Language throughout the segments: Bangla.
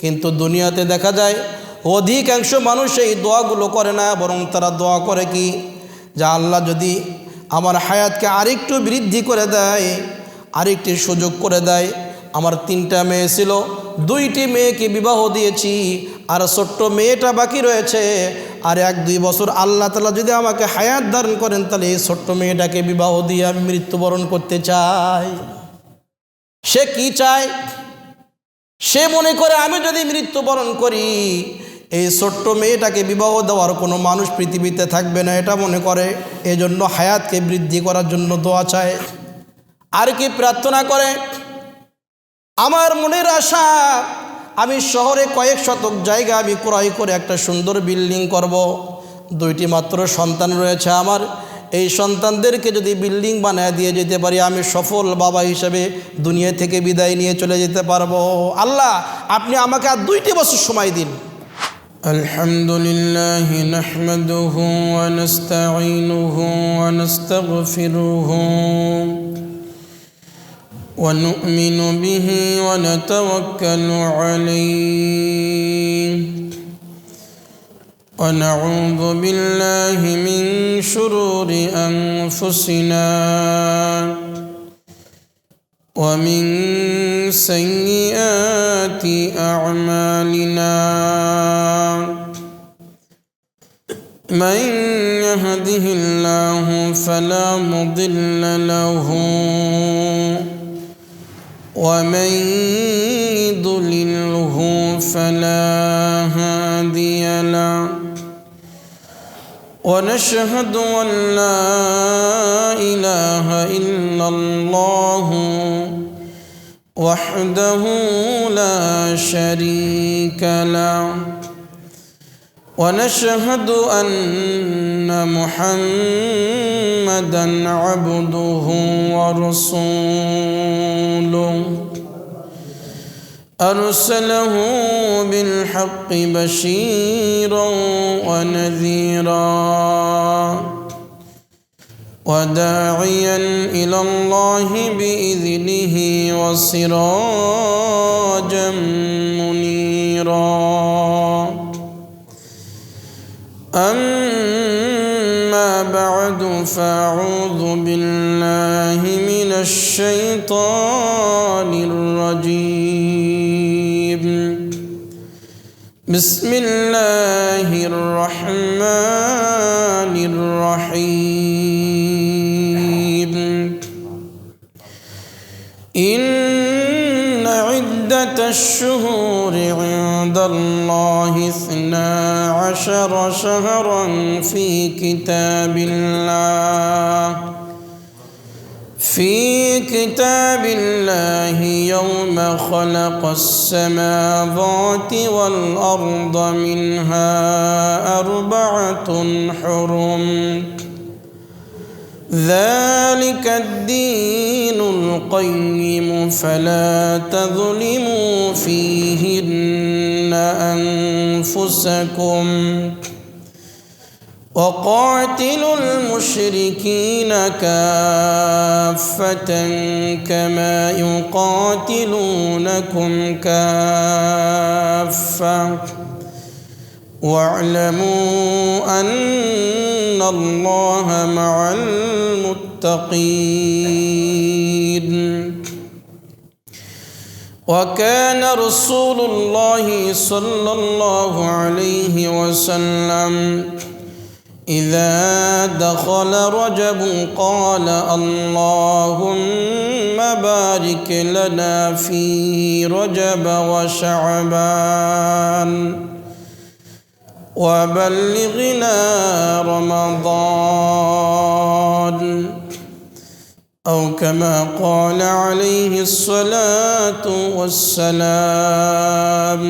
কিন্তু দুনিয়াতে দেখা যায় অধিকাংশ মানুষ এই দোয়াগুলো করে না, বরং তারা দোয়া করে কি, যা আল্লাহ যদি আমার হায়াতকে আরেকটু বৃদ্ধি করে দেয়, আরেকটি সুযোগ করে দেয়। আমার 3টা মেয়ে ছিল, 2টি মেয়েকে বিবাহ দিয়েছি, আর ছোট্ট মেয়েটা বাকি রয়েছে, আর 1-2 বছর আল্লাহ তাআলা যদি আমাকে হায়াত দান করেন, তাহলে এই ছোট্ট মেয়েটাকে বিবাহ দিয়ে আমি মৃত্যুবরণ করতে চাই। সে কি চায়? সে মনে করে আমি যদি মৃত্যুবরণ করি, এই ছোট্ট মেয়েটাকে বিবাহ দেওয়ার কোনো মানুষ পৃথিবীতে থাকবে না, এটা মনে করে। এজন্য হায়াতকে বৃদ্ধি করার জন্য দোয়া চায়। আর কি প্রার্থনা করে? আমার মনের আশা, আমি শহরে কয়েক শতক জায়গা আমি ক্রয় করে একটা সুন্দর বিল্ডিং করব। 2টি মাত্র সন্তান রয়েছে আমার, এই সন্তানদেরকে যদি বিল্ডিং বানায় দিয়ে যেতে পারি, আমি সফল বাবা হিসেবে দুনিয়া থেকে বিদায় নিয়ে চলে যেতে পারবো। আল্লাহ, আপনি আমাকে আর 2টি বছর সময় দিন। আলহামদুলিল্লাহ নাহমাদুহু ওয়া নাস্তাঈনুহু ওয়া নাস্তাগফিরুহু ওয়া নু'মিনু বিহি ওয়া নাতাওয়াক্কালু আলাইহি ওয়া নাউযু বিল্লাহি মিন শুরুরি আনফুসিনা ওয়া মিন সাইয়্যাতি আ'মালিনা। من يهده الله فلا مضل له ومن يضلله فلا هادي له ونشهد أن لا إله إلا الله وحده لا شريك له ونشهد أن محمدًا عبده ورسوله أرسله بالحق بشيرا ونذيرا وداعيا إلى الله بإذنه وسراجا منيرا. أما بعد فأعوذ بالله من الشيطان الرجيم. بسم الله الرحمن الرحيم. إن عدة الشهور عند الله 12 شهرا في كتاب الله يوم خلق السماوات والأرض منها 4 حرم ذلك الدين القيم فلا تظلموا فيهن أنفسكم وقاتلوا المشركين كافة كما يقاتلونكم كافة واعلموا أن الله مع المتقين. وكان رسول الله صلى الله عليه وسلم إذا دخل رجب قال اللهم بارك لنا في رجب وشعبان وبلغنا رمضان أو كما قال عليه الصلاة والسلام.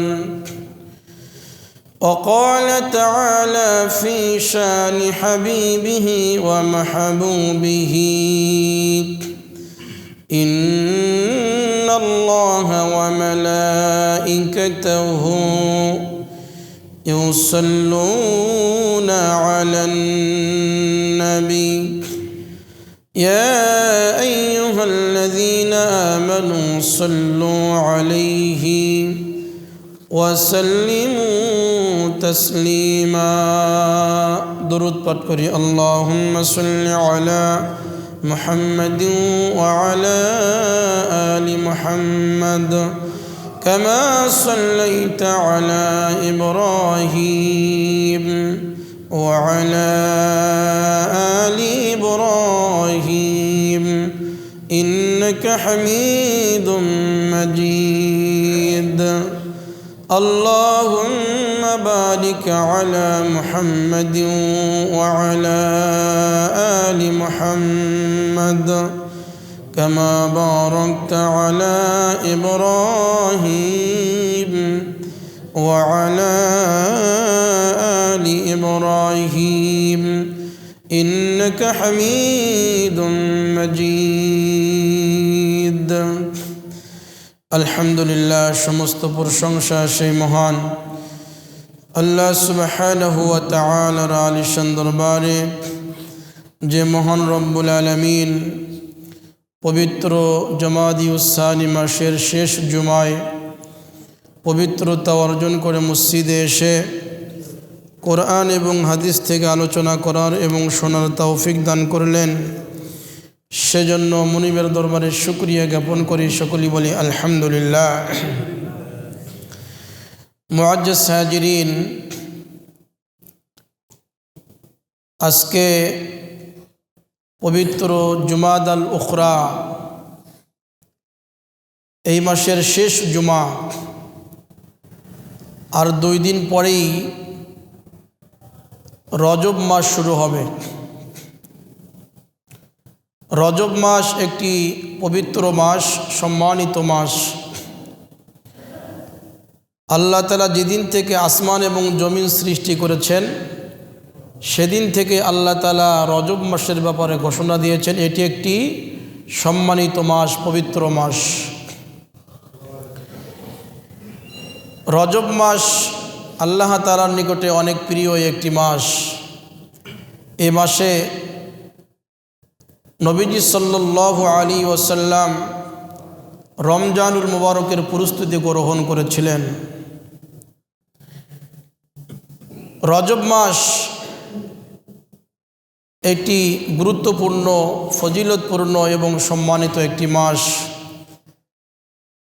وقال تعالى في شان حبيبه ومحبوبه إن الله وملائكته يصلون على النبي يا أيها الذين آمنوا صلوا عليه وسلموا تسليما درود পাঠ করি اللهم صل على محمد وعلى آل محمد كما صليت على إبراهيم وعلى آل إبراهيم إنك حميد مجيد اللهم بارك على محمد وعلى آل محمد كما باركت على إبراهيم وعلى آل إبراهيم إنك حميد مجيد আলহামদুলিল্লাহ সমস্ত প্রশংসা সেই মহান আল্লাহ সুবহানাহু ওয়া তাআলার আলিশান দরবারে যে মহান রব্বুল আলামিন পবিত্র জমাদিউস সানি মাসের শেষ জুমায় পবিত্রতা অর্জন করে মসজিদে এসে কোরআন এবং হাদিস থেকে আলোচনা করার এবং শোনার তৌফিক দান করলেন সেজন্য মুনিবের দরবারে শুকরিয়া জ্ঞাপন করি সকলেই বলি আলহামদুলিল্লাহ মুআজ্জাজ হাজিরিন আজকে পবিত্র জুমাদাল উখরা এই মাসের শেষ জুমা আর 2 দিন পরেই রজব মাস শুরু হবে রজব মাস একটি পবিত্র মাস সম্মানিত মাস আল্লাহ তাআলা যেদিন থেকে আসমান এবং জমিন সৃষ্টি করেছেন সেদিন থেকে আল্লাহ তাআলা রজব মাসের ব্যাপারে ঘোষণা দিয়েছেন এটি একটি সম্মানিত মাস পবিত্র মাস রজব মাস আল্লাহ তাআলার নিকটে অনেক প্রিয় একটি মাস এই মাসে নবীজি সাল্লাল্লাহু আলাইহি ওয়াসাল্লাম রমজানুল মুবারকের প্রস্তুতি গ্রহণ করেছিলেন রজব মাস একটি গুরুত্বপূর্ণ ফজিলতপূর্ণ এবং সম্মানিত একটি মাস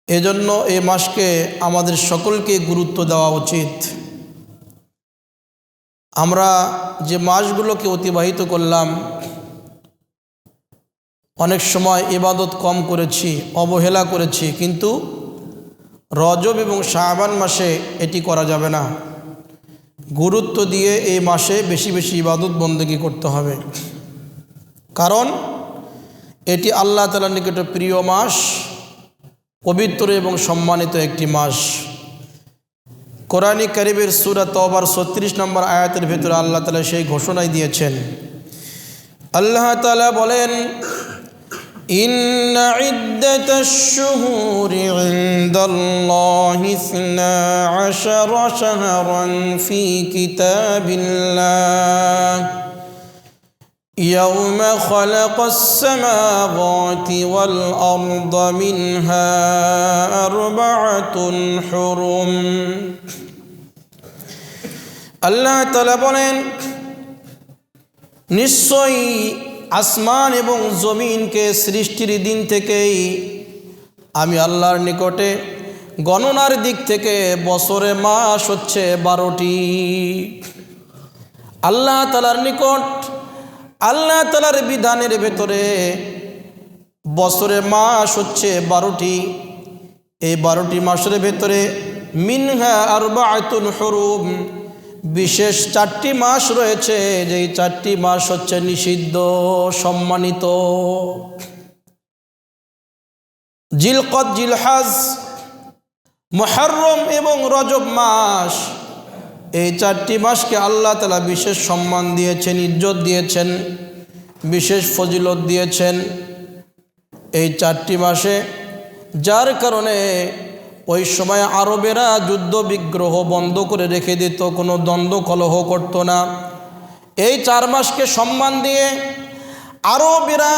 এজন্য এই মাসকে আমাদের সকলকে গুরুত্ব দেওয়া উচিত আমরা যে মাসগুলোকে অতিবাহিত করলাম অনেক সময় ইবাদত কম করেছি অবহেলা করেছি কিন্তু রজব এবং শাবান মাসে এটি করা যাবে না গুরুত্ব দিয়ে এই মাসে বেশি বেশি ইবাদত বন্দেগী করতে হবে কারণ এটি আল্লাহ তাআলার নিকটে প্রিয় মাস পবিত্র এবং সম্মানিত একটি মাস কোরআনে কারীমের সূরা তওবার 36 নম্বর আয়াতের ভিতরে আল্লাহ তাআলা সেই ঘোষণাই দিয়েছেন আল্লাহ তাআলা বলেন إن عدة الشهور عند الله 12 شهرا في كتاب الله يوم خلق السماوات والأرض منها 4 حرم الله تعالى বলেন নিশ্চয়ই আসমান এবং জমিনকে সৃষ্টির দিন থেকেই আমি আল্লাহর নিকটে গণনার দিক থেকে বছরে মাস হচ্ছে 12টি আল্লাহ তাআলার নিকট আল্লাহ তাআলার বিধানের ভেতরে বছরে মাস হচ্ছে 12টি এই 12টি মাসের ভেতরে মিনহা 4 হুরুম বিশেষ 4টি মাস রয়েছে যেই 4টি মাস হচ্ছে নিষিদ্ধ সম্মানিত জিলকদ জিলহজ মুহররম এবং রজব মাস এই 4টি মাসকে আল্লাহ তাআলা বিশেষ সম্মান দিয়েছেন ইজ্জত দিয়েছেন বিশেষ ফজিলত দিয়েছেন এই 4টি মাসে যার কারণে ওই সময় আরবেরা যুদ্ধ বিগ্রহ বন্ধ করে রেখে দিত কোনো দ্বন্দ্ব কলহ করত না এই 4 মাসকে সম্মান দিয়ে আরবেরা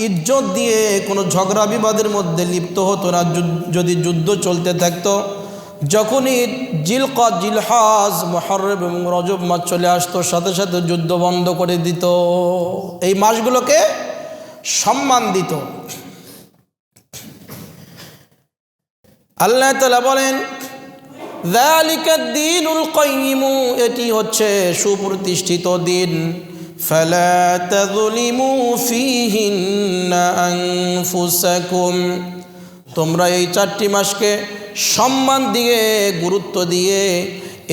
ইজ্জত দিয়ে কোনো ঝগড়া বিবাদের মধ্যে লিপ্ত হতো না যদি যুদ্ধ চলতে থাকতো যখনই জিলকদ, জিলহজ, মুহররম এবং রজব মাস চলে আসতো, সাথে সাথে যুদ্ধ বন্ধ করে দিত, এই মাসগুলোকে সম্মান দিত। আল্লাহ তাআলা বলেন, যালিকাদ দীনুল কাইয়িম, এটি হচ্ছে সুপ্রতিষ্ঠিত দিন। ফালা তাযলিমু ফীহিন্না আনফুসাকুম, তোমরা এই 4টি মাসকে সম্মান দিয়ে, গুরুত্ব দিয়ে,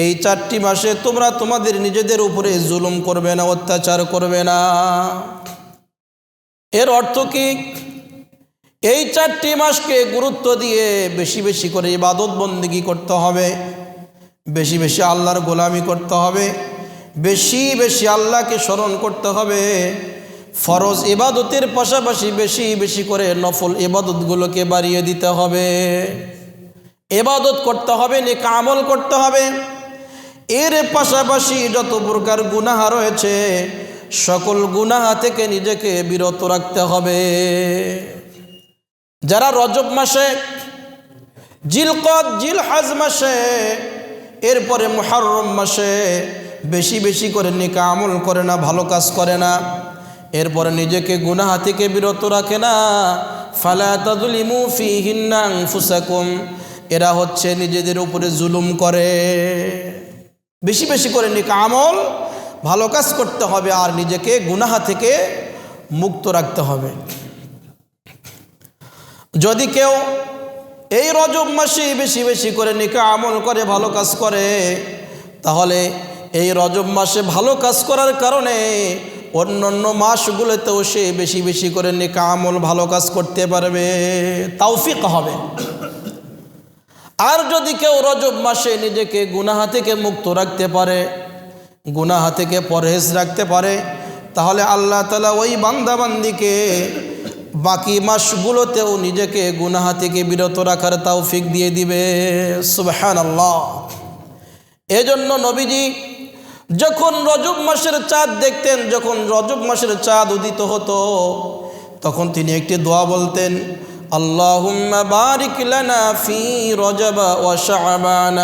এই 4টি মাসে তোমরা তোমাদের নিজেদের উপরে জুলুম করবে না, অত্যাচার করবে না। এর অর্থ কি? এই 4টি মাসকে গুরুত্ব দিয়ে বেশি বেশি করে ইবাদত বন্দেগী করতে হবে, বেশি বেশি আল্লাহর গোলামি করতে হবে, বেশি বেশি আল্লাহকে স্মরণ করতে হবে। ফরজ ইবাদতের পাশাপাশি বেশি বেশি করে নফল ইবাদতগুলোকে বাড়িয়ে দিতে হবে। ইবাদত করতে হবে, নেক আমল করতে হবে। এর পাশাপাশি যত প্রকার গুনাহ রয়েছে, সকল গুনাহ থেকে নিজেকে বিরত রাখতে হবে। যারা রজব মাসে, জিলকদ, জিলহজ মাসে, এরপরে মুহররম মাসে বেশি বেশি করে নেক আমল করে না, ভালো কাজ করে না, এরপরে নিজেকে গুনাহ থেকে বিরত রাখে না, ফালা তাযলিমু ফীহিন্না আনফুসাকুম, এরা হচ্ছে নিজেদের উপরে জুলুম করে। বেশি বেশি করে নেক আমল, ভালো কাজ করতে হবে, আর নিজেকে গুনাহ থেকে মুক্ত রাখতে হবে। যদি কেউ এই রজব মাসে বেশি বেশি করে নেক আমল করে, ভালো কাজ করে, তাহলে এই রজব মাসে ভালো কাজ করার কারণে অন্যান্য মাসগুলোতেও সে বেশি বেশি করে নেক আমল, ভালো কাজ করতে পারবে, তৌফিক হবে। আর যদি কেউ রজব মাসে নিজেকে গুনাহ থেকে মুক্ত রাখতে পারে, গুনাহ থেকে পরহেজ রাখতে পারে, তাহলে আল্লাহ তাআলা ওই বান্দাবান্দিকে বাকি মাসগুলোতেও নিজেকে গুনাহ থেকে বিরত রাখার তৌফিক দিয়ে দিবে। সুবহানাল্লাহ। এজন্য নবীজি যখন রজব মাসের চাঁদ দেখতেন, যখন রজব মাসের চাঁদ উদিত হতো, তখন তিনি একটি দোয়া বলতেন, আল্লাহুম্মা বারিক লানা ফি রজব ওয়া শাবান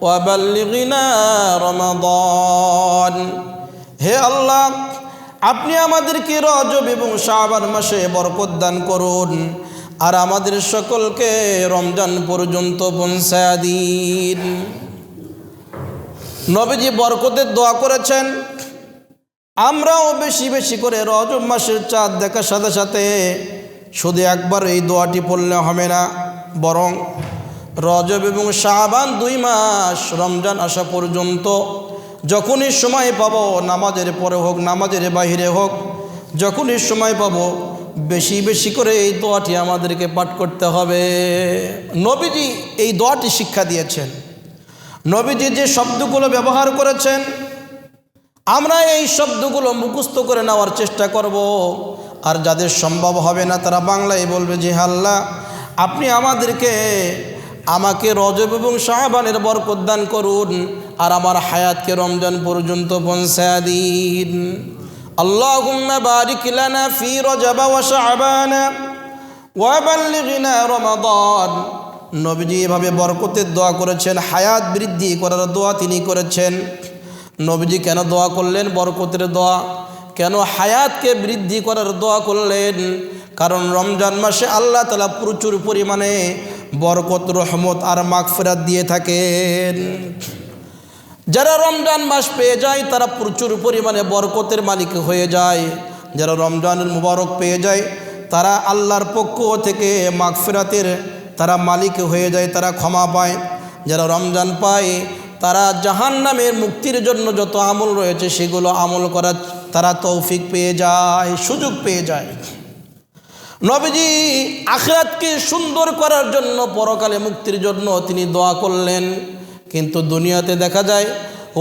ওয়া বাল্লিগনা রমাদান। হে আল্লাহ, আপনি আমাদেরকে রজব এবং শাবান মাসে বরকত দান করুন, আর আমাদের সকলকে রমজান পর্যন্ত পৌঁছায়া দিন। নবীজি বরকতের দোয়া করেছেন। আমরাও বেশি বেশি করে রজব মাসের চাঁদ দেখার সাথে সাথে শুধু একবার এই দোয়াটি পড়লে হবে না, বরং রজব এবং শাবান 2 মাস, রমজান আসা পর্যন্ত যখনই সময় পাবো, নামাজের পরে হোক, নামাজের বাহিরে হোক, যখনই সময় পাবো বেশি বেশি করে এই দোয়াটি আমাদেরকে পাঠ করতে হবে। নবীজি এই দোয়াটি শিক্ষা দিয়েছেন। নবীজি যে শব্দগুলো ব্যবহার করেছেন, আমরা এই শব্দগুলো মুখস্থ করে নেওয়ার চেষ্টা করব। আর যাদের সম্ভব হবে না, তারা বাংলায় বলবে যে আল্লাহ, আপনি আমাকে রজব এবং শাবানের বরকত দান করুন, আর আমার হায়াতকে রমজান পর্যন্ত পৌঁছায়া দিন। আল্লাহুম্মা বারিক লানা ফি রজব ওয়া শাবান ওয়া বাল্লিগনা রমাদান। নবীজি এভাবে বরকতের দোয়া করেছেন, হায়াত বৃদ্ধি করার দোয়া তিনি করেছেন। নবীজি কেন দোয়া করলেন বরকতের দোয়া, কেন হায়াতকে বৃদ্ধি করার দোয়া করলেন? কারণ রমজান মাসে আল্লাহ তাআলা প্রচুর পরিমাণে বরকত, রহমত আর মাগফিরাত দিয়ে থাকেন। যারা রমজান মাস পেয়ে যায় তারা প্রচুর পরিমাণে বরকতের মালিক হয়ে যায়। যারা রমজানের মুবারক পেয়ে যায় তারা আল্লাহর পক্ষ থেকে মাগফিরাতের তারা মালিক হয়ে যায়, তারা ক্ষমা পায়। যারা রমজান পায় তারা জাহান্নামের মুক্তির জন্য যত আমল রয়েছে সেগুলো আমল করার তারা তৌফিক পেয়ে যায়, সুযোগ পেয়ে যায়। নবীজি আখিরাতকে সুন্দর করার জন্য, পরকালে মুক্তির জন্য তিনি দোয়া করলেন। কিন্তু দুনিয়াতে দেখা যায়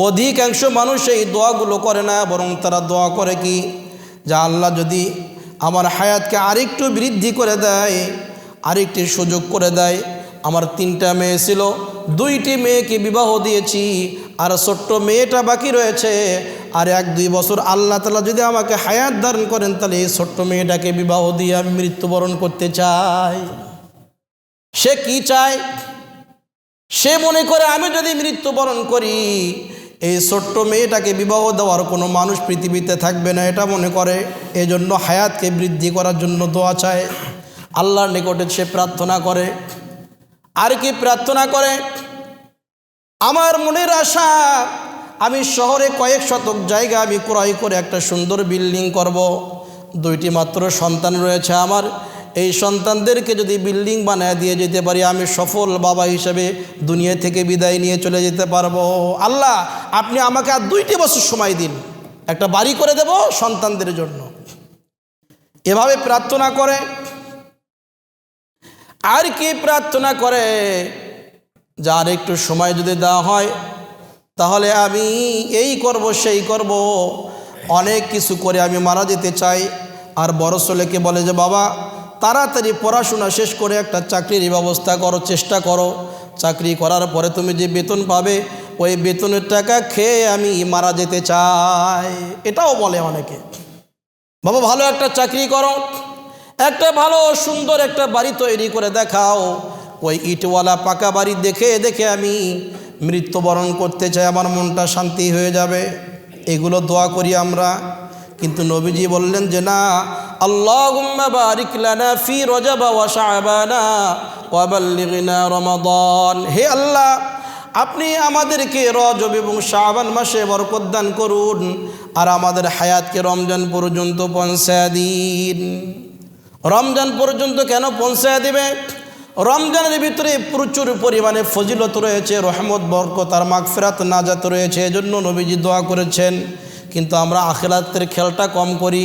অধিকাংশ মানুষ এই দোয়াগুলো করে না, বরং তারা দোয়া করে কি, যা আল্লাহ যদি আমার হায়াতকে আরেকটু বৃদ্ধি করে দেয়, আরেকটি সুযোগ করে দেয়। আমার 3টা মেয়ে ছিল, 2টি মেয়েকে বিবাহ দিয়েছি, আর ছোট্ট মেয়েটা বাকি রয়েছে, আর 1-2 বছর আল্লাহ তাআলা যদি আমাকে হায়াত দান করেন, তাহলে এই ছোট্ট মেয়েটাকে বিবাহ দিয়ে আমি মৃত্যুবরণ করতে চাই। সে কি চায়? সে মনে করে আমি যদি মৃত্যুবরণ করি এই ছোট্ট মেয়েটাকে বিবাহ দেওয়ার কোনো মানুষ পৃথিবীতে থাকবে না, এটা মনে করে। এজন্য হায়াতকে বৃদ্ধি করার জন্য দোয়া চায়, আল্লাহর নিকটে সে প্রার্থনা করে। আর কি প্রার্থনা করে? আমার মনের আশা, আমি শহরে কয়েক শতক জায়গা আমি ক্রয় করে একটা সুন্দর বিল্ডিং করব। 2টি মাত্র সন্তান রয়েছে আমার, এই সন্তানদেরকে যদি বিল্ডিং বানায় দিয়ে যেতে পারি, আমি সফল বাবা হিসেবে দুনিয়া থেকে বিদায় নিয়ে চলে যেতে পারবো। আল্লাহ, আপনি আমাকে আর 2টি বছর সময় দিন, একটা বাড়ি করে দেব সন্তানদের জন্য। এভাবে প্রার্থনা করে। আর কি প্রার্থনা করে? যার একটু সময় যদি দেওয়া হয় তাহলে আমি এই করব সেই করব, অনেক কিছু করে আমি মারা যেতে চাই। আর বড় ছেলেকে বলে যে বাবা, তাড়াতাড়ি পড়াশোনা শেষ করে একটা চাকরির ব্যবস্থা করো, চেষ্টা করো। চাকরি করার পরে তুমি যে বেতন পাবে, ওই বেতনের টাকা খেয়ে আমি মারা যেতে চাই। এটাও বলে অনেকে। বাবা, ভালো একটা চাকরি করো, একটা ভালো সুন্দর একটা বাড়ি তৈরি করে দেখাও, ওই ইটওয়ালা পাকা বাড়ি দেখে দেখে আমি মৃত্যুবরণ করতে চাই, আমার মনটা শান্তি হয়ে যাবে। এগুলো দোয়া করি আমরা। কিন্তু নবীজি বললেন যে না, আল্লাহুম্মা বারিক লানা ফি রজব ওয়া শাবানা ওয়া বাল্লিগনা রমাদান। হে আল্লাহ, আপনি আমাদেরকে রজব এবং শাবান মাসে বরকত দান করুন, আর আমাদের হায়াতকে রমজান পর্যন্ত পৌঁছায় দিন। রমজান পর্যন্ত কেন পৌঁছায় দিবে? রমজানের ভিতরে প্রচুর পরিমাণে ফজিলত রয়েছে, রহমত, বরকত আর মাগফিরাত, নাজাত রয়েছে। এজন্য নবীজি দোয়া করেছেন। কিন্তু আমরা আখিরাতের খেয়ালটা কম করি,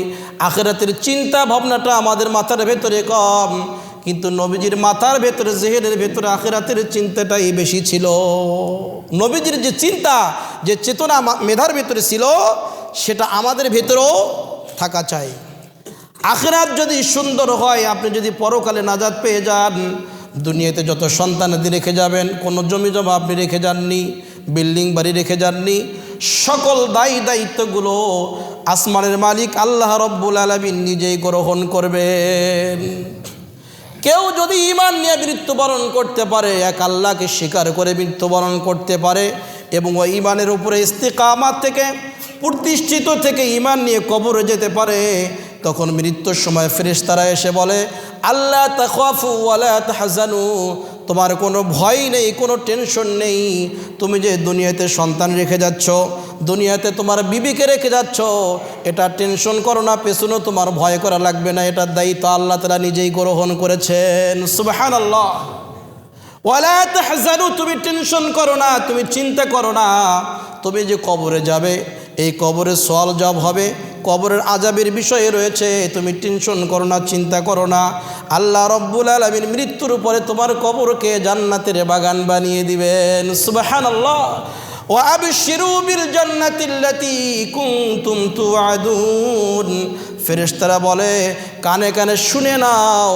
আখিরাতের চিন্তা ভাবনাটা আমাদের মাথার ভেতরে কম। কিন্তু নবীজির মাথার ভেতরে, জেহেনের ভেতরে আখিরাতের চিন্তাটাই বেশি ছিল। নবীজির যে চিন্তা, যে চেতনা মেধার ভেতরে ছিল, সেটা আমাদের ভেতরেও থাকা চাই। আখিরাত যদি সুন্দর হয়, আপনি যদি পরকালে নাজাত পেয়ে যান, দুনিয়াতে যত সন্তানাদি রেখে যাবেন, কোনো জমি জমা আপনি রেখে যাননি, বিল্ডিং বাড়ি রেখে যাননি, সকল দায়িত্বগুলো আসমানের মালিক আল্লাহ রব্বুল আলামিন নিজেই গ্রহণ করবেন। কেউ যদি ঈমান নিয়ে মৃত্যুবরণ করতে পারে, এক আল্লাহকে স্বীকার করে মৃত্যুবরণ করতে পারে, এবং ওই ঈমানের উপরে ইস্তিকামাত থেকে, প্রতিষ্ঠিত থেকে ঈমান নিয়ে কবরে যেতে পারে, তখন মৃত্যুর সময় ফেরেশতারা এসে বলে, আল্লাহ তাখাফু ওয়ালা তাহজানু, তোমার কোনো ভয় নেই, কোনো টেনশন নেই। তুমি যে দুনিয়াতে সন্তান রেখে যাচ্ছ, দুনিয়াতে তোমার বিবিকে রেখে যাচ্ছ, এটা টেনশন করো না, পেছনেও তোমার ভয় করা লাগবে না, এটার দায়িত্ব আল্লাহ তাআলা নিজেই গ্রহণ করেছেন। সুবহানাল্লাহ। ওয়ালা তাহজানু, তুমি টেনশন করো না, তুমি চিন্তা করো না। তুমি যে কবরে যাবে, এই কবরের সওয়াল জবাব হবে, কবরের আযাবের বিষয়ে রয়েছে, তুমি টেনশন করো না, চিন্তা করো না। আল্লাহ রব্বুল আলামিন মৃত্যুর পরে তোমার কবরকে জান্নাতের বাগান বানিয়ে দিবেন। সুবহানাল্লাহ। ওয়া আবশিরু বিল জান্নাতিল্লাতী কুনতুম তুআদুন। ফেরেশতারা বলে, কানে কানে শুনে নাও,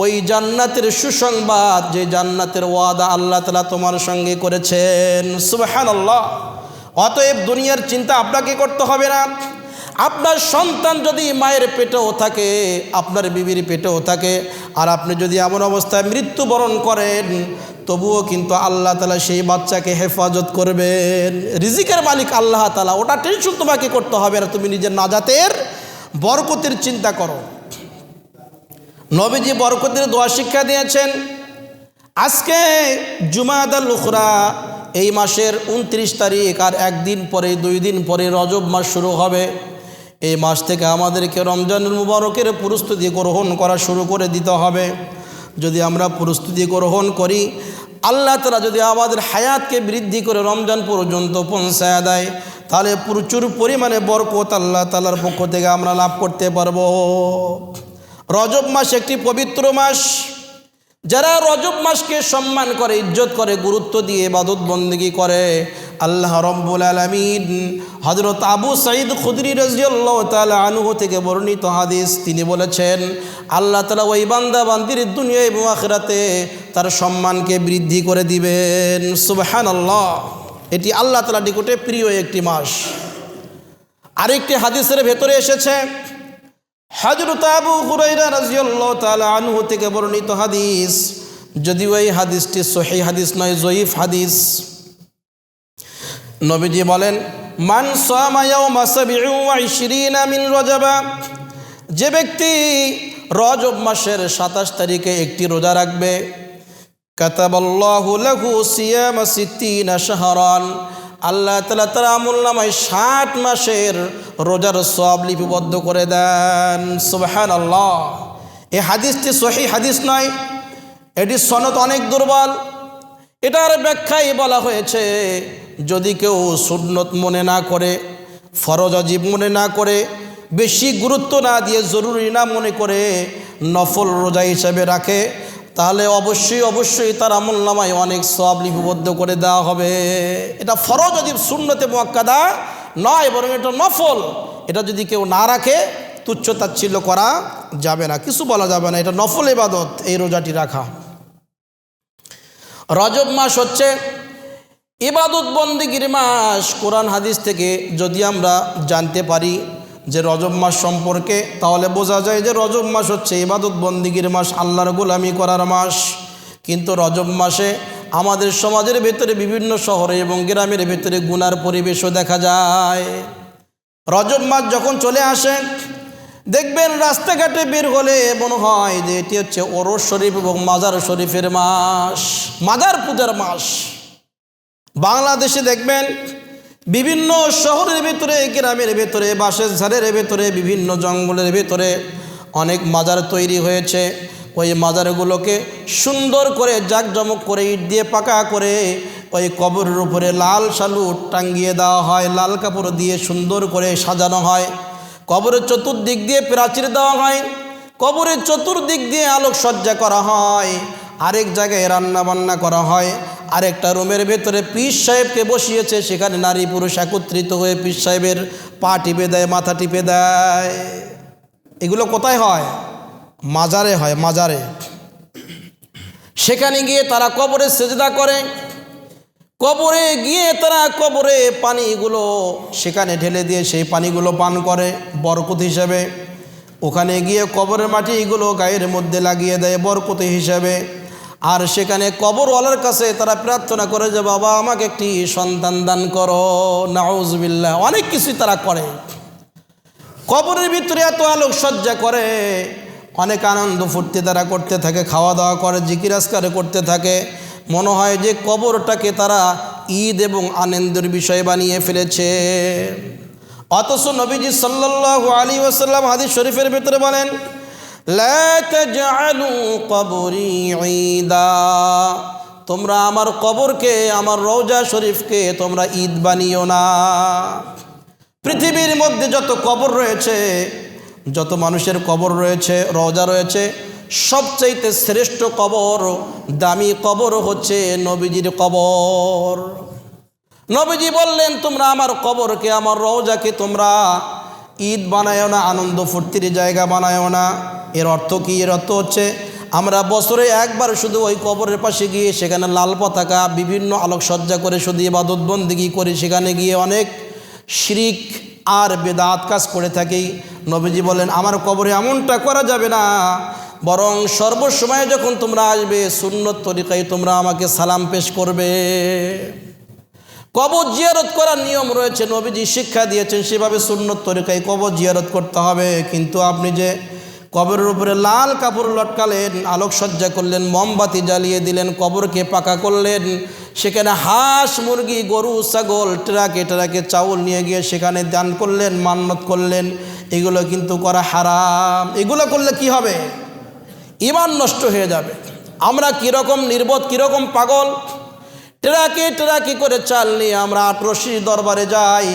ওই জান্নাতের সুসংবাদ, যে জান্নাতের ওয়াদা আল্লাহ তাআলা তোমার সঙ্গে করেছেন। সুবহানাল্লাহ। অতএব দুনিয়ার চিন্তা আপনাকে করতে হবে না। আপনার সন্তান যদি মায়ের পেটেও থাকে, আপনার বিবির পেটেও থাকে, আর আপনি যদি এমন অবস্থায় মৃত্যুবরণ করেন, তবুও কিন্তু আল্লাহ তাআলা সেই বাচ্চাকে হেফাজত করবেন। রিজিকের মালিক আল্লাহ তাআলা, ওটা টেনশন তোমাকে করতে হবে না। তুমি নিজের নাজাতের, বরকতের চিন্তা করো। নবীজি বরকতের দোয়া শিক্ষা দিয়েছেন। আজকে জুমাদাল উখরা, এই মাসের 29 তারিখ, আর একদিন পরে, 2 দিন পরে রজব মাস শুরু হবে। এই মাস থেকে আমাদেরকে রমজানুল মুবারকের প্রস্তুতি গ্রহণ করা শুরু করে দিতে হবে। যদি আমরা প্রস্তুতি গ্রহণ করি, আল্লাহ তাআলা যদি আমাদের হায়াতকে বৃদ্ধি করে রমজান পর্যন্ত পৌঁছায় দেয়, তাহলে প্রচুর পরিমাণে বরকত আল্লাহ তাআলার পক্ষ থেকে আমরা লাভ করতে পারবো। রজব মাস একটি পবিত্র মাস। যারা রজব মাসকে সম্মান করে, ইজ্জত করে, গুরুত্ব দিয়ে ইবাদত বন্দেগী করে, আল্লাহ রব্বুল আলামিন হযরত আবু সাঈদ খুদরি রাদিয়াল্লাহু তাআলা আনহু থেকে বর্ণিত হাদিস, তিনি বলেছেন, আল্লাহ তাআলা ওই বান্দা বান্দির দুনিয়া এবং আখিরাতে তার সম্মানকে বৃদ্ধি করে দিবেন। সুবহানাল্লাহ। এটি আল্লাহ তাআলার নিকটে প্রিয় একটি মাস। আরেকটি হাদিসের ভেতরে এসেছে, হযরত আবু হুরায়রা রাদিয়াল্লাহু তাআলা আনহু থেকে বর্ণিত হাদিস, যদিও এই হাদিসটি সহিহ হাদিস নয়, জয়ীফ হাদিস। নবীজি বলেন, মান সামা ইয়াওমা 27 মিন রজব, যে ব্যক্তি রজব মাসের 27 তারিখে একটি রোজা রাখবে, কাতাবাল্লাহু লাহু সিয়ামা 60 শাহরান, আল্লাহ তাআলা তার আমলনামায় 60 মাসের রোজার সওয়াব লিপিবদ্ধ করে দেন। সুবহানাল্লাহ। এই হাদিসটি সহিহ হাদিস নয়, এটি সনদ অনেক দুর্বল। এটার ব্যাখ্যায় বলা হয়েছে, যদি কেউ সুন্নত মনে না করে, ফরজ ওয়াজিব মনে না করে, বেশি গুরুত্ব না দিয়ে জরুরি না মনে করে নফল রোজা হিসেবে রাখে, তাহলে অবশ্যই তার আমলনামায় অনেক সওয়াব লিপিবদ্ধ করে দেওয়া হবে। এটা ফরজ ওয়াজিব সুন্নতে মুআক্কাদা নয়, বরং এটা নফল। এটা যদি কেউ না রাখে তুচ্ছ তাচ্ছিল্য করা যাবে না, কিছু বলা যাবে না। এটা নফল ইবাদত, এই রোজাটি রাখা। রজব মাস হচ্ছে ইবাদত বন্দেগীর মাস। কোরআন হাদিস থেকে যদি আমরা জানতে পারি যে রজব মাস সম্পর্কে, তাহলে বোঝা যায় যে রজব মাস হচ্ছে ইবাদত বন্দেগীর মাস, আল্লাহর গোলামি করার মাস। কিন্তু রজব মাসে আমাদের সমাজের ভেতরে, বিভিন্ন শহরে এবং গ্রামের ভেতরে গুনার পরিবেশও দেখা যায়। রজব মাস যখন চলে আসে, দেখবেন রাস্তাঘাটে বের হলে মনে হয় যে এটি হচ্ছে ওরস শরীফ এবং মাজার শরীফের মাস, মাজার পূজার মাস। বাংলাদেশে দেখবেন বিভিন্ন শহরের ভেতরে, গ্রামের ভেতরে, বাঁশের ঝাড়ের ভেতরে, বিভিন্ন জঙ্গলের ভেতরে অনেক মাজার তৈরি হয়েছে। ওই মাজারগুলোকে সুন্দর করে জাঁকজমক করে ইট দিয়ে পাকা করে ওই কবরের উপরে লাল শালু টাঙ্গিয়ে দেওয়া হয়, লাল কাপড় দিয়ে সুন্দর করে সাজানো হয়। কবরের চতুর্দিক দিয়ে প্রাচীর দেওয়া হয়, কবরের চতুর্দিক দিয়ে আলোকসজ্জা করা হয়, আরেক জায়গায় রান্না বান্না করা হয়, আরেকটা রুমের ভেতরে পীর সাহেবকে বসিয়েছে, সেখানে নারী পুরুষ একত্রিত হয়ে পীর সাহেবের পা টিপে দেয়, মাথা টিপে দেয়। এগুলো কোথায় হয়? মাজারে হয়, মাজারে। সেখানে গিয়ে তারা কবরে সেজদা করে, কবরে গিয়ে তারা কবরে পানিগুলো সেখানে ঢেলে দিয়ে সেই পানিগুলো পান করে বরকত হিসাবে। ওখানে গিয়ে কবরের মাটিগুলো গায়ের মধ্যে লাগিয়ে দেয় বরকত হিসাবে। আর সেখানে কবরওয়ালার কাছে তারা প্রার্থনা করে যে বাবা আমাকে একটি সন্তান দান করো, নাউজুবিল্লাহ। অনেক কিছুই তারা করে। কবরের ভিতরে এত আলোকসজ্জা করে, অনেক আনন্দ ফুর্তি তারা করতে থাকে, খাওয়া দাওয়া করে, জিকির আজকার করতে থাকে। মনে হয় যে কবরটাকে তারা ঈদ এবং আনন্দের বিষয় বানিয়ে ফেলেছে। অথচ নবীজি সাল্লাল্লাহু আলাইহি ওয়াসাল্লাম হাদিস শরীফের ভিতরে বলেন, লা তাজআলু কবরি ঈদা, তোমরা আমার কবরকে, আমার রওজা শরীফকে তোমরা ঈদ বানিও না। পৃথিবীর মধ্যে যত কবর রয়েছে, যত মানুষের কবর রয়েছে, রওজা রয়েছে, সবচাইতে শ্রেষ্ঠ কবর, দামি কবর হচ্ছে নবীজির কবর। নবীজি বললেন, তোমরা আমার কবরকে, আমার রওজাকে তোমরা ঈদ বানায়ও না, আনন্দ ফুর্তির জায়গা বানায়ও না। এর অর্থ কি? এর অর্থ হচ্ছে আমরা বছরে একবার শুধু ওই কবরের পাশে গিয়ে সেখানে লাল পতাকা, বিভিন্ন আলোকসজ্জা করে শুধু ইবাদত বন্দেগী করি, সেখানে গিয়ে অনেক শিরিক আর বেদাত কাজ করে থাকি। নবীজি বলেন, আমার কবরে এমনটা করা যাবে না, বরং সর্বসময় যখন তোমরা আসবে সুন্নত তরিকায় তোমরা আমাকে সালাম পেশ করবে। কবর জিয়ারত করার নিয়ম রয়েছে, নবীজি শিক্ষা দিয়েছেন, সেভাবে সুন্নত তরিকায় কবর জিয়ারত করতে হবে। কিন্তু আপনি যে কবরের উপরে লাল কাপড় লটকালেন, আলোকসজ্জা করলেন, মোমবাতি জ্বালিয়ে দিলেন, কবরকে পাকা করলেন, সেখানে হাঁস মুরগি গরু ছাগল ট্রাকে ট্রাকে চাউল নিয়ে গিয়ে সেখানে দান করলেন, মান্নত করলেন, এগুলো কিন্তু করা হারাম। এগুলো করলে কি হবে? ঈমান নষ্ট হয়ে যাবে। আমরা কীরকম নির্বোধ, কীরকম পাগল! ট্রাকে ট্রাকে করে চাল নিয়ে আমরা আটরশির দরবারে যাই।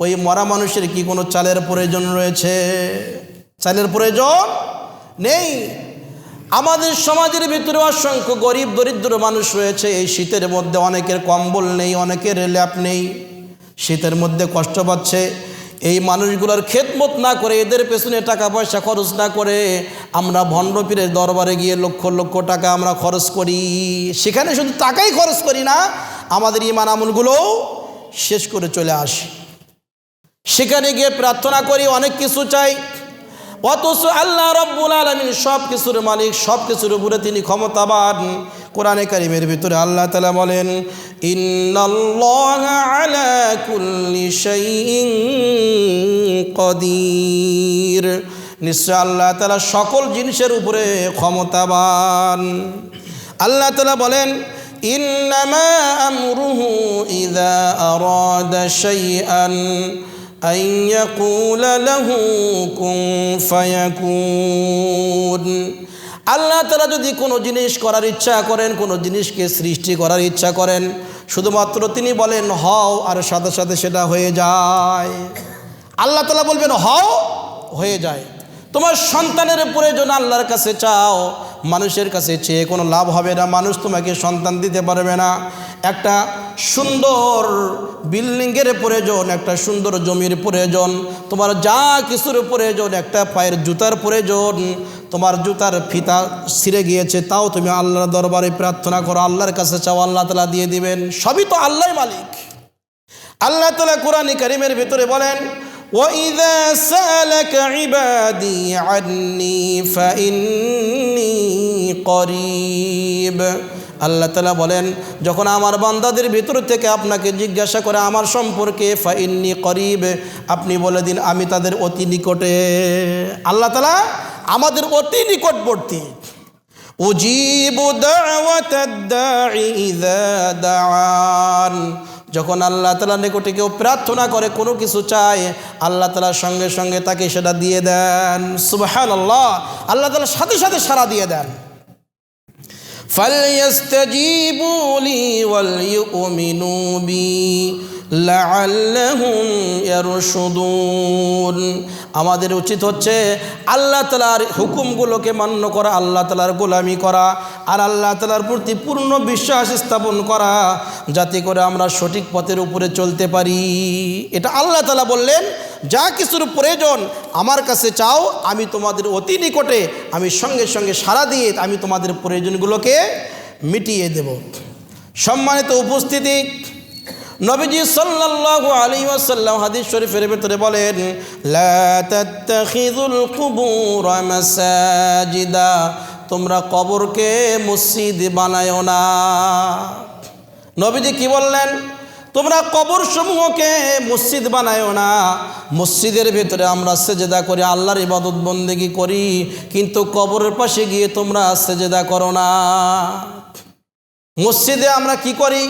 ওই মরা মানুষের কি কোনো চালের প্রয়োজন রয়েছে? চালের প্রয়োজন নেই। আমাদের সমাজের ভিতরে অসংখ্য গরিব দরিদ্র মানুষ রয়েছে। এই শীতের মধ্যে অনেকের কম্বল নেই, অনেকের ল্যাপ নেই, শীতের মধ্যে কষ্ট পাচ্ছে। এই মানুষগুলোর খেদমত না করে, এদের পেছনে টাকা পয়সা খরচ না করে আমরা ভণ্ড পীরের দরবারে গিয়ে লক্ষ লক্ষ টাকা আমরা খরচ করি। সেখানে শুধু টাকাই খরচ করি না, আমাদের ঈমান আমলগুলোও শেষ করে চলে আসি। সেখানে গিয়ে প্রার্থনা করি, অনেক কিছু চাই। অথচ আল্লাহ রব্বুল আলামিন সব কিছুর মালিক, সব কিছুর উপরে তিনি ক্ষমতাবান। কোরআনে কারিমের ভিতরে আল্লাহ তাআলা বলেন, ইন্নাল্লাহা আলা কুল্লি শাইইন কাদির, নিশ্চয় আল্লাহ তাআলা সকল জিনিসের উপরে ক্ষমতাবান। আল্লাহ তাআলা বলেন, ইন্নামা আমরুহু ইযা আরাদা শাইআন আন ইয়াকুলা লাহু কুন ফায়াকুন। আল্লাহ তাআলা যদি কোনো জিনিস করার ইচ্ছা করেন, কোনো জিনিসকে সৃষ্টি করার ইচ্ছা করেন, শুধুমাত্র তিনি বলেন হও, আর সাথে সাথে সেটা হয়ে যায়। আল্লাহ তাআলা বলবেন হও, হয়ে যায়। তোমার সন্তানের প্রয়োজন, আল্লাহর কাছে চাও, মানুষের কাছে চেয়ে কোনো লাভ হবে না। মানুষ তোমাকে সন্তান দিতে পারবে না। একটা সুন্দর বিল্ডিংয়ের প্রয়োজন, একটা সুন্দর জমির প্রয়োজন, তোমার যা কিছুর প্রয়োজন, একটা পায়ের জুতার প্রয়োজন, তোমার জুতার ফিতা ছিঁড়ে গিয়েছে, তাও তুমি আল্লাহর দরবারে প্রার্থনা করো, আল্লাহর কাছে চাও, আল্লাহ তাআলা দিয়ে দিবেন। সবই তো আল্লাহই মালিক। আল্লাহ তাআলা কোরআন কারীমের ভিতরে বলেন, وَإِذَا سَأَلَكَ عِبَادِي عَنِّي فَإِنِّي قَرِيبٌ। আল্লাহ তাআলা বলেন, যখন আমার বান্দাদের ভিতর থেকে আপনাকে জিজ্ঞাসা করে আমার সম্পর্কে, ফাইন্নি করিব, আপনি বলে দিন আমি তাদের অতি নিকটে। আল্লাহ তাআলা আমাদের অতি নিকটবর্তী। উজিবু দাওয়াতাদ দাঈ ইযা দাআন, যখন আল্লাহ তাআলার নিকটে কেউ প্রার্থনা করে, কোনো কিছু চায়, আল্লাহ তাআলা সঙ্গে সঙ্গে তাকে সেটা দিয়ে দেন। সুবহানাল্লাহ, আল্লাহ তাআলা সাথে সাথে সাড়া দিয়ে দেন। ফালইস্তাজিবু লি ওয়াল ইউমিনু বি লাআল্লাহুম ইয়ারশুদুন। আমাদের উচিত হচ্ছে আল্লাহ তাআলার হুকুমগুলোকে মান্য করা, আল্লাহ তাআলার গোলামি করা, আর আল্লাহ তাআলার প্রতি পূর্ণ বিশ্বাস স্থাপন করা, যাতে করে আমরা সঠিক পথের উপরে চলতে পারি। এটা আল্লাহ তাআলা বললেন, যা কিছুর প্রয়োজন আমার কাছে চাও, আমি তোমাদের অতি নিকটে, আমি সঙ্গে সঙ্গে সাড়া দিয়ে আমি তোমাদের প্রয়োজনগুলোকে মিটিয়ে দেব। সম্মানিত উপস্থিতি, নবীজি সাল্লাল্লাহু আলাইহি ওয়াসাল্লাম হাদিস শরীফের ভিতরে বলেন, লা তাত্তাখিযুল কুবুর মাসাজিদা, তোমরা কবরকে মসজিদ বানায়ো না। নবীজি কি বললেন? তোমরা কবর সমূহকে মসজিদ বানায়ো না। মসজিদের ভিতরে আমরা সেজদা করি, আল্লাহর ইবাদত বন্দেগী করি, কিন্তু কবরের পাশে গিয়ে তোমরা সেজদা করো না। মসজিদে আমরা কি করি?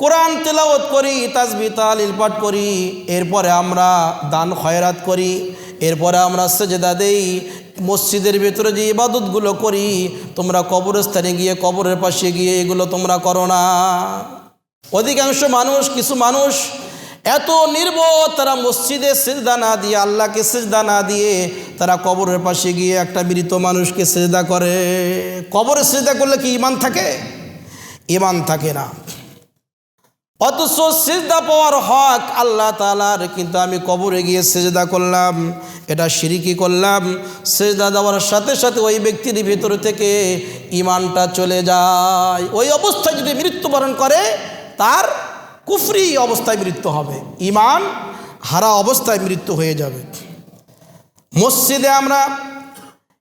কোরআন তেলাওয়াত করি, তাসবিহ তাহলিল পাঠ করি, এরপরে আমরা দান খয়রাত করি, এরপরে আমরা সেজদা দেই। মসজিদের ভিতরে যে ইবাদতগুলো করি, তোমরা কবরস্থানে গিয়ে, কবরের পাশে গিয়ে এগুলো তোমরা করো না। অধিকাংশ মানুষ, কিছু মানুষ এত নির্বোধ, তারা মসজিদে সিজদা না দিয়ে, আল্লাহকে সিজদা না দিয়ে, তারা কবরের পাশে গিয়ে একটা মৃত মানুষকে সিজদা করে। কবরে সিজদা করলে কি ঈমান থাকে? ঈমান থাকে না। অথচ সিজদা পাওয়ার হক আল্লাহ তাআলার, কিন্তু আমি কবরে গিয়ে সিজদা করলাম, এটা শিরকি করলাম। সিজদা দেওয়ার সাথে সাথে ওই ব্যক্তির ভিতর থেকে ঈমানটা চলে যায়। ওই অবস্থায় যদি মৃত্যুবরণ করে, তার কুফরি অবস্থায় মৃত্যু হবে, ঈমান হারা অবস্থায় মৃত্যু হয়ে যাবে। মসজিদে আমরা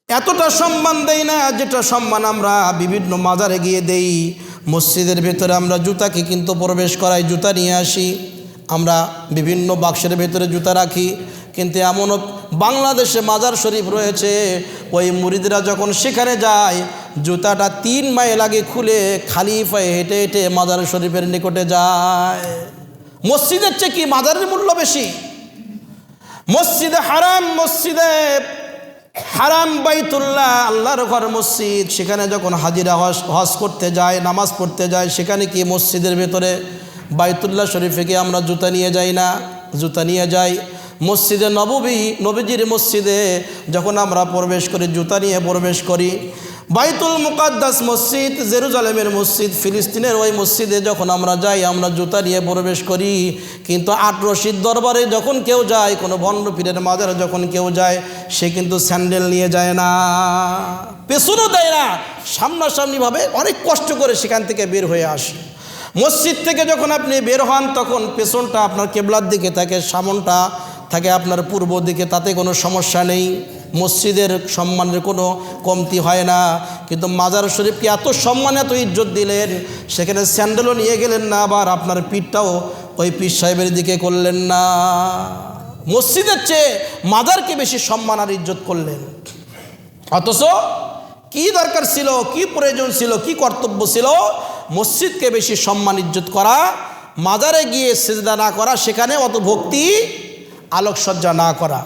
এতটা সম্মান দেই না, যেটা সম্মান আমরা বিভিন্ন মাজারে গিয়ে দেই। মসজিদের ভেতরে আমরা জুতাকে কিন্তু প্রবেশ করাই, জুতা নিয়ে আসি, আমরা বিভিন্ন বাক্সের ভেতরে জুতা রাখি। কিন্তু এমনও বাংলাদেশে মাজার শরীফ রয়েছে, ওই মুরিদরা যখন সেখানে যায়, জুতাটা 3 মাইল আগে খুলে খালি পায়ে হেঁটে হেঁটে মাজার শরীফের নিকটে যায়। মসজিদের চেয়ে কি মাজারের মূল্য বেশি? মসজিদে হারাম, মসজিদে হারাম বাইতুল্লাহ, আল্লাহর ঘর মসজিদ, সেখানে যখন হাজিরা হজ করতে যায়, নামাজ পড়তে যায়, সেখানে কি মসজিদের ভেতরে বাইতুল্লাহ শরীফে কি আমরা জুতা নিয়ে যাই না? জুতা নিয়ে যাই। মসজিদে নববী, নবীজির মসজিদে যখন আমরা প্রবেশ করি, জুতা নিয়ে প্রবেশ করি। বাইতুল মুকাদ্দাস মসজিদ, জেরুজালেমের মসজিদ, ফিলিস্তিনের ওই মসজিদে যখন আমরা যাই, আমরা জুতা নিয়ে প্রবেশ করি। কিন্তু আট রশিদ দরবারে যখন কেউ যায়, কোনো ভণ্ড পীরের মাজারে যখন কেউ যায়, সে কিন্তু স্যান্ডেল নিয়ে যায় না, পেছনও দেয় না, সামনাসামনিভাবে অনেক কষ্ট করে সেখান থেকে বের হয়ে আসে। মসজিদ থেকে যখন আপনি বের হন, তখন পেছনটা আপনার কেবলার দিকে থাকে, সামনটা থাকে আপনার পূর্ব দিকে, তাতে কোনো সমস্যা নেই। মসজিদের সম্মানের কোনো কমতি হয় না, কিন্তু মাজার শরীফকে এত সম্মান এত ইজ্জত দিলেন, সেখানে স্যান্ডেলও নিয়ে গেলেন না, আবার আপনার পিঠটাও ওই পীর সাহেবের দিকে করলেন না। মসজিদের চেয়ে মাজারকে বেশি সম্মান আর ইজ্জত করলেন। অথচ কি দরকার ছিল, কি প্রয়োজন ছিল, কি কর্তব্য ছিল মসজিদকে বেশি সম্মান ইজ্জত করা, মাজারে গিয়ে সিজদা না করা, সেখানে অত ভক্তি আলোকসজ্জা না করা।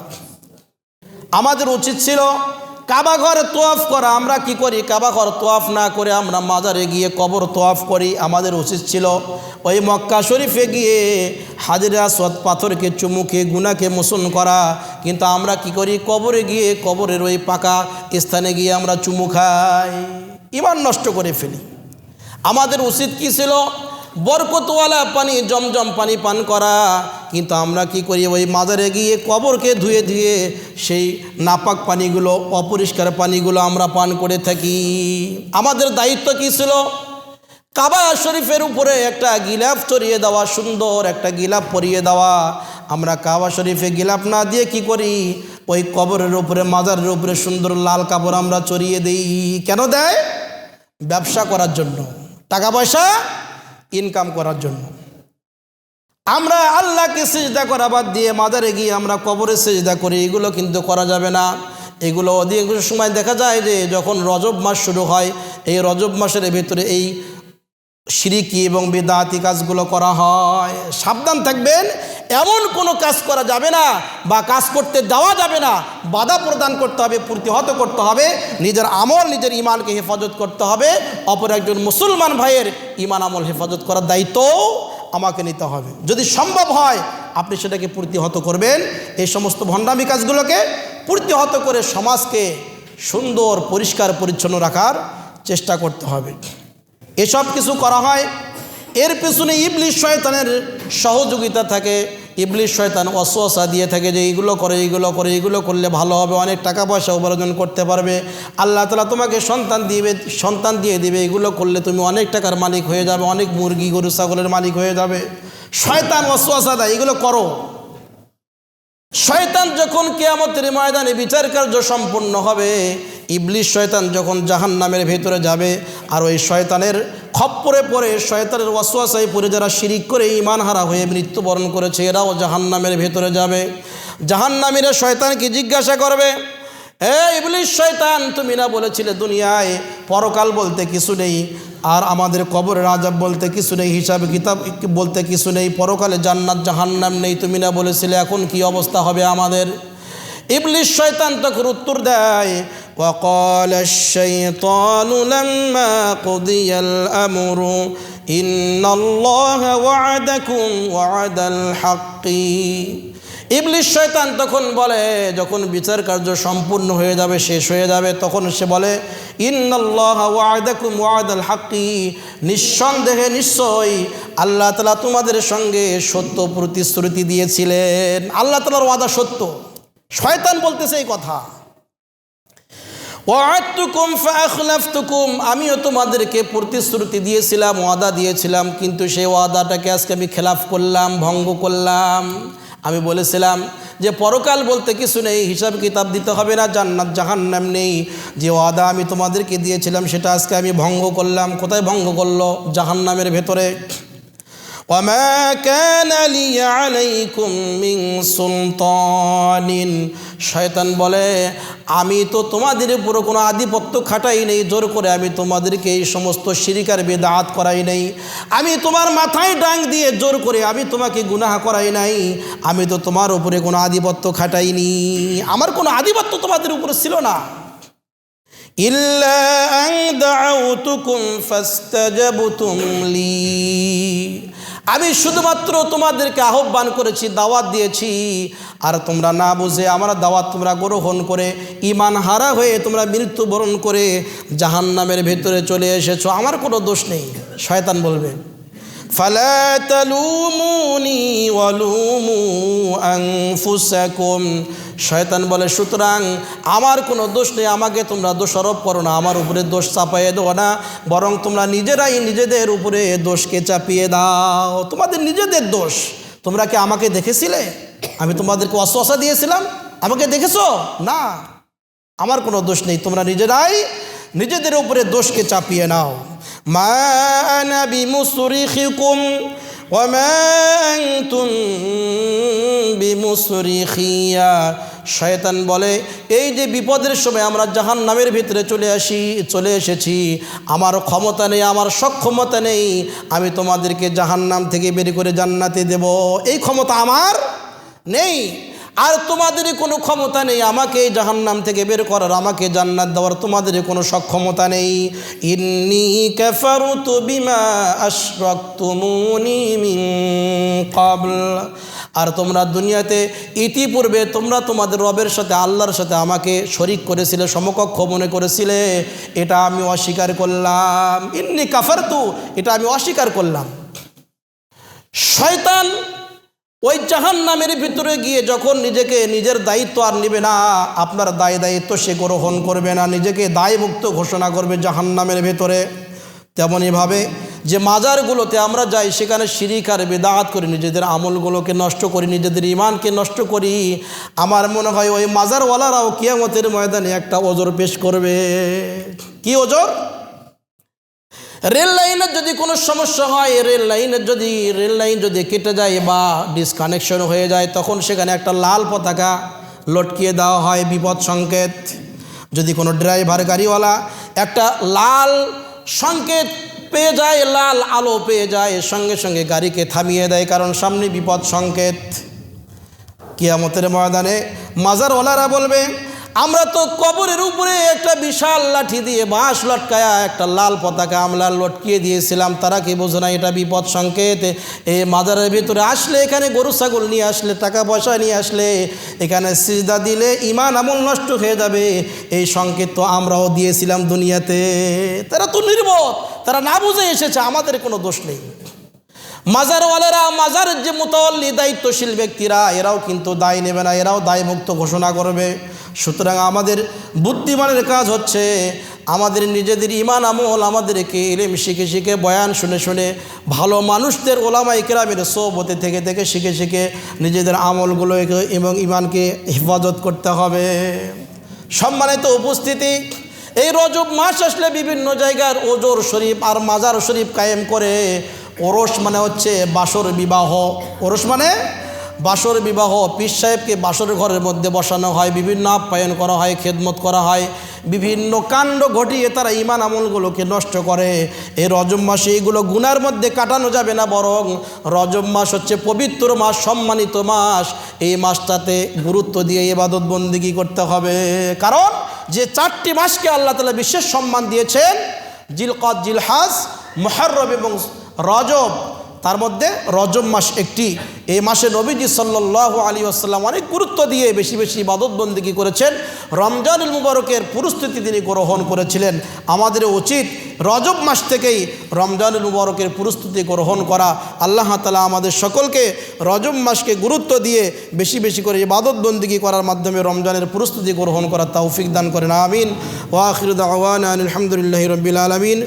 আমাদের উচিত ছিল কাবা ঘর তোয়াফ করা। আমরা কি করি? কাবা ঘর তোয়াফ না করে আমরা মাজারে গিয়ে কবর তোয়াফ করি। আমাদের উচিত ছিল ওই মক্কা শরীফে গিয়ে হাজরে আসওয়াদ পাথরকে চুমুকে গুনাহকে মোচন করা, কিন্তু আমরা কি করি? কবরে গিয়ে কবরের ওই পাকা স্থানে গিয়ে আমরা চুমু খাই, ঈমান নষ্ট করে ফেলি। আমাদের উচিত কি ছিল? বরকতওয়ালা পানি, জমজম পানি পান করা, কিন্তু আমরা কি করি? ওই মাজারে গিয়ে কবরকে ধুয়ে ধুয়ে সেই নাপাক পানিগুলো, অপরিষ্কার পানিগুলো আমরা পান করে থাকি। আমাদের দায়িত্ব কি ছিল? কাবা শরীফের উপরে একটা গিলাফ চড়িয়ে দেওয়া, সুন্দর একটা গিলাফ পরিয়ে দেওয়া। আমরা কাবা শরীফে গিলাফ না দিয়ে কি করি? ওই কবরের উপরে, মাজারের উপরে সুন্দর লাল কাপড় আমরা চড়িয়ে দিই। কেন দেয়? ব্যবসা করার জন্য, টাকা পয়সা ইনকাম করার জন্য। আমরা আল্লাহকে সিজদা করা বাদ দিয়ে মাজারে গিয়ে আমরা কবরে সিজদা করি, এগুলো কিন্তু করা যাবে না। এগুলো অধিকাংশ সময় দেখা যায় যে যখন রজব মাস শুরু হয়, এই রজব মাসের ভিতরে এই শিরিকি এবং বিদআতি কাজগুলো করা হয়। সাবধান থাকবেন, এমন কোনো কাজ করা যাবে না বা কাজ করতে দেওয়া যাবে না। বাধা প্রদান করতে হবে, প্রতিহত করতে হবে, নিজের আমল, নিজের ইমানকে হেফাজত করতে হবে। অপর একজন মুসলমান ভাইয়ের ইমান আমল হেফাজত করার দায়িত্ব আমাকে নিতে হবে। যদি সম্ভব হয় আপনি সেটাকে প্রতিহত করবেন। এই সমস্ত ভণ্ডামি কাজগুলোকে প্রতিহত করে সমাজকে সুন্দর পরিষ্কার পরিচ্ছন্ন রাখার চেষ্টা করতে হবে। এসব কিছু করা হয়, এর পেছনে ইবলিস শয়তানের সহযোগিতা থাকে। ইবলিস শয়তান ওয়াসওয়াসা দিয়ে থাকে যে এইগুলো করে, এইগুলো করে, এইগুলো করলে ভালো হবে, অনেক টাকা পয়সা উপার্জন করতে পারবে, আল্লাহ তাআলা তোমাকে সন্তান দিয়ে দিবে, এগুলো করলে তুমি অনেক টাকার মালিক হয়ে যাবে, অনেক মুরগি গরু ছাগলের মালিক হয়ে যাবে। শয়তান ওয়াসওয়াসা দেয় এগুলো করো। শয়তান যখন কিয়ামতের ময়দানে বিচার কার্য সম্পন্ন হবে, ইবলিস শয়তান যখন জাহান্নামের ভেতরে যাবে, আর ওই শয়তানের খপ্পরে পড়ে, শয়তানের ওয়াসওয়াসায় পড়ে যারা শিরিক করে ঈমান হারা হয়ে মৃত্যুবরণ করেছে, এরাও জাহান্নামের ভেতরে যাবে। জাহান্নামীরা শয়তানকে জিজ্ঞাসা করবে, হে ইবলিস শয়তান, তুমি না বলেছিলে দুনিয়ায় পরকাল বলতে কিছু নেই, আর আমাদের কবরের আযাব বলতে কিছু নেই, হিসাব কিতাব বলতে কিছু নেই, পরকালে জান্নাত জাহান্নাম নেই, তুমি না বলেছিলে, এখন কি অবস্থা হবে আমাদের? ইবলিস শয়তান তখন উত্তর দেয়, وقال الشيطان لما قضي الأمر إن الله وعدكم وعد الحق। ইবলিস শয়তান তখন বলে, যখন বিচার কার্য সম্পূর্ণ হয়ে যাবে, শেষ হয়ে যাবে, তখন সে বলে, ইন্নাল্লাহা ওয়া'দাকুম ওয়া'দাল হাক্কি, নিঃসন্দেহে নিশ্চয়ই আল্লাহ তাআলা তোমাদের সঙ্গে সত্য প্রতিশ্রুতি দিয়েছিলেন। আল্লাহ তাআলার ওয়াদা সত্য। শয়তান বলতেছে এই কথা, ওয়া'আদতুকুম ফাআখলাফতুকুম, আমিও তোমাদেরকে প্রতিশ্রুতি দিয়েছিলাম, ওয়াদা দিয়েছিলাম, কিন্তু সেই ওয়াদাটাকে আজকে আমি খেলাফ করলাম, ভঙ্গ করলাম। আমি বলেছিলাম যে পরকাল বলতে কিছু নেই, হিসাব কিতাব দিতে হবে না, জান্নাত জাহান্নাম নেই। যে ওয়াদা আমি তোমাদেরকে দিয়েছিলাম সেটা আজকে আমি ভঙ্গ করলাম। কোথায় ভঙ্গ করলো? জাহান্নামের ভেতরে। ওয়ামা কানা লি আলাইকুম মিন সুলতানিন, শয়তান বলে, আমি তো তোমাদের উপর কোনো আধিপত্য খাটাই নেই, জোর করে আমি তোমাদেরকে এই সমস্ত শিরিক আর বিদআত করাই নাই, আমি তোমার মাথায় ডাং দিয়ে জোর করে আমি তোমাকে গুনাহ করাই নাই, আমি তো তোমার উপরে কোনো আধিপত্য খাটাইনি, আমার কোনো আধিপত্য তোমাদের উপরে ছিল না। ইল্লা আন দাআউতুকুম ফাস্তাজাবতুম লি, আমি শুধুমাত্র তোমাদেরকে আহ্বান করেছি, দাওয়াত দিয়েছি, আর তোমরা না বুঝে আমার দাওয়াত তোমরা গ্রহণ করে ঈমান হারা হয়ে তোমরা মৃত্যুবরণ করে জাহান্নামের ভেতরে চলে এসেছো, আমার কোনো দোষ নেই। শয়তান বলবে, ফালা তালুমুনি ওয়ালুমু আনফুসাকুম, শয়তান বলে সুতরাং আমার কোনো দোষ নেই, আমাকে তোমরা দোষারোপ করো না, আমার উপরে দোষ চাপিয়ে দাও না, বরং তোমরা নিজেরাই নিজেদের উপরে দোষকে চাপিয়ে দাও, তোমাদের নিজেদের দোষ। তোমরা কি আমাকে দেখেছিলে? আমি তোমাদেরকে ওয়াসওয়াসা দিয়েছিলাম? আমাকে দেখেছো? না। আমার কোনো দোষ নেই, তোমরা নিজেরাই নিজেদের উপরে দোষকে চাপিয়ে নাও। মা আনা বিমুসরিখিকুম ওয়া মা আনতুম বিমুসরিখিয়া। শয়তান বলে, এই যে বিপদের সময় আমরা জাহান্নামের ভিতরে চলে এসেছি, আমার ক্ষমতা নেই, আমার সক্ষমতা নেই, আমি তোমাদেরকে জাহান্নাম থেকে বের করে জান্নাতে দেব, এই ক্ষমতা আমার নেই। আর তোমাদের কোনো ক্ষমতা নেই আমাকে জাহান্নাম থেকে বের করার, আমাকে জান্নাত দেওয়ার তোমাদের কোনো সক্ষমতা নেই। ইন্নী কাফারতু বিমা আশরাকতুমুনি মিন ক্বাবল। আর তোমরা দুনিয়াতে ইতিপূর্বে তোমরা তোমাদের রবের সাথে, আল্লাহর সাথে আমাকে শরীক করেছিলে, সমকক্ষ মনে করেছিলে, এটা আমি অস্বীকার করলাম। ইন্নী কাফারতু, এটা আমি অস্বীকার করলাম। শয়তান ওই জাহান্নামের ভিতরে গিয়ে যখন নিজেকে, নিজের দায়িত্ব আর নেবে না, আপনার দায়িত্ব সে গ্রহণ করবে না, নিজেকে দায়মুক্ত ঘোষণা করবে জাহান্নামের ভেতরে। তেমনইভাবে যে মাজারগুলোতে আমরা যাই, সেখানে শিরিক আর বিদআত করি, নিজেদের আমলগুলোকে নষ্ট করি, নিজেদের ঈমানকে নষ্ট করি, আমার মনে হয় ওই মাজারওয়ালারাও কিয়ামতের ময়দানে একটা ওজর পেশ করবে। কি ওজর? রেল লাইনের যদি কোনো সমস্যা হয়, রেল লাইন যদি কেটে যায় বা ডিসকানেকশন হয়ে যায়, তখন সেখানে একটা লাল পতাকা লটকিয়ে দেওয়া হয়, বিপদ সংকেত। যদি কোনো ড্রাইভার, গাড়িওয়ালা একটা লাল সংকেত পেয়ে যায়, লাল আলো পেয়ে যায়, সঙ্গে সঙ্গে গাড়িকে থামিয়ে দেয়, কারণ সামনে বিপদ সংকেত। কিয়ামতের ময়দানে মাজারওয়ালারা বলবে, আমরা তো কবরের উপরে একটা বিশাল লাঠি দিয়ে বাঁশ লটকায়া একটা লাল পতাকা আমরা লটকিয়ে দিয়েছিলাম, তারা কি বোঝে না এটা বিপদ সংকেত? এই মাজারের ভিতরে আসলে, এখানে গরু ছাগল নিয়ে আসলে, টাকা পয়সা নিয়ে আসলে, এখানে সিজদা দিলে ঈমান আমল নষ্ট হয়ে যাবে, এই সংকেত তো আমরাও দিয়েছিলাম দুনিয়াতে। তারা তো নির্বোধ, তারা না বুঝে এসেছে, আমাদের কোনো দোষ নেই। মাজারওয়ালারা, মাজারের যে মুতাওয়াল্লি, দায়িত্বশীল ব্যক্তিরা, এরাও কিন্তু দায় নেবে না, এরাও দায়মুক্ত ঘোষণা করবে। সুতরাং আমাদের বুদ্ধিমানের কাজ হচ্ছে আমাদের নিজেদের ঈমান আমল, আমাদেরকে ইলম শিখে শিখে, বয়ান শুনে শুনে, ভালো মানুষদের, ওলামায়ে কেরামের সোহবতে থেকে থেকে শিখে শিখে নিজেদের আমলগুলো এবং ঈমানকে হেফাজত করতে হবে। সম্মানিত উপস্থিতি, এই রজব মাস আসলে বিভিন্ন জায়গার ওজর শরীফ আর মাজার শরীফ কায়েম করে। ওরস মানে হচ্ছে বাসর বিবাহ। ওরস মানে বাসর বিবাহ। পীর সাহেবকে বাসর ঘরের মধ্যে বসানো হয়, বিভিন্ন আপ্যায়ন করা হয়, খেদমত করা হয়, বিভিন্ন কাণ্ড ঘটিয়ে তারা ঈমান আমলগুলোকে নষ্ট করে। এই রজব মাসে এইগুলো গুনার মধ্যে কাটানো যাবে না, বরং রজব মাস হচ্ছে পবিত্র মাস, সম্মানিত মাস। এই মাসটাতে গুরুত্ব দিয়ে ইবাদত বন্দেগী করতে হবে। কারণ যে 4টি মাসকে আল্লাহ তাআলা বিশেষ সম্মান দিয়েছেন, জিলকদ, জিলহাজ, মুহররম এবং রজব, তার মধ্যে রজব মাস একটি। এই মাসে নবীজি সাল্লাল্লাহু আলাইহি ওয়াসাল্লাম অনেক গুরুত্ব দিয়ে বেশি বেশি ইবাদত বন্দেগী করেছেন। রমজানুল মুবারকের প্রস্তুতি তিনি গ্রহণ করেছিলেন। আমাদের উচিত রজব মাস থেকেই রমজানুল মুবারকের প্রস্তুতি গ্রহণ করা। আল্লাহ তাআলা আমাদের সকলকে রজব মাসকে গুরুত্ব দিয়ে বেশি বেশি করে ইবাদত বন্দেগী করার মাধ্যমে রমজানের প্রস্তুতি গ্রহণ করার তৌফিক দান করেন। আমিন। ওয়া আখিরু দাওয়ানা আলহামদুলিল্লাহি রাব্বিল আলামিন।